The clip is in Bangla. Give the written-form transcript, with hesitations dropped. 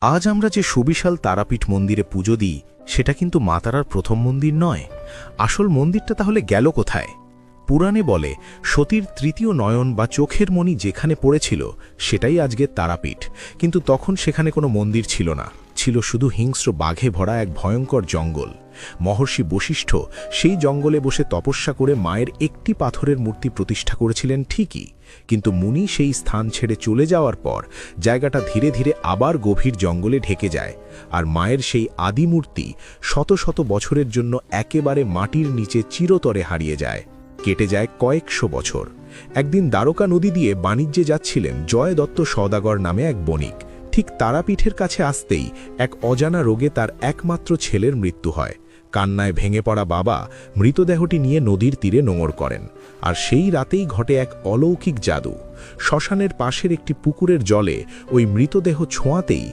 আজ আমরা যে সুবিশাল তারাপীঠ মন্দিরে পুজো দিই সেটা কিন্তু মা তারার প্রথম মন্দির নয়। আসল মন্দিরটা তাহলে গেল কোথায়? পুরাণে বলে সতীর তৃতীয় নয়ন বা চোখের মণি যেখানে পড়েছিল সেটাই আজকের তারাপীঠ। কিন্তু তখন সেখানে কোনো মন্দির ছিল না, ছিল শুধু হিংস্র বাঘে ভরা এক ভয়ঙ্কর জঙ্গল। মহর্ষি বশিষ্ঠ সেই জঙ্গলে বসে তপস্যা করে মায়ের একটি পাথরের মূর্তি প্রতিষ্ঠা করেছিলেন ঠিকই, কিন্তু মুনি সেই স্থান ছেড়ে চলে যাওয়ার পর জায়গাটা ধীরে ধীরে আবার গভীর জঙ্গলে ঢেকে যায়, আর মায়ের সেই আদি মূর্তি শত শত বছরের জন্য একেবারে মাটির নিচে চিরতরে হারিয়ে যায়। কেটে যায় কয়েকশো বছর। একদিন দ্বারকা নদী দিয়ে বাণিজ্যে যাচ্ছিলেন জয় দত্ত সওদাগর নামে এক বণিক। ঠিক তারাপীঠের কাছে আসতেই এক অজানা রোগে তার একমাত্র ছেলের মৃত্যু হয়। কান্নায় ভেঙে পড়া বাবা মৃতদেহটি নিয়ে নদীর তীরে নোঙর করেন, আর সেই রাতেই ঘটে এক অলৌকিক জাদু। শ্মশানের পাশের একটি পুকুরের জলে ওই মৃতদেহ ছোঁয়াতেই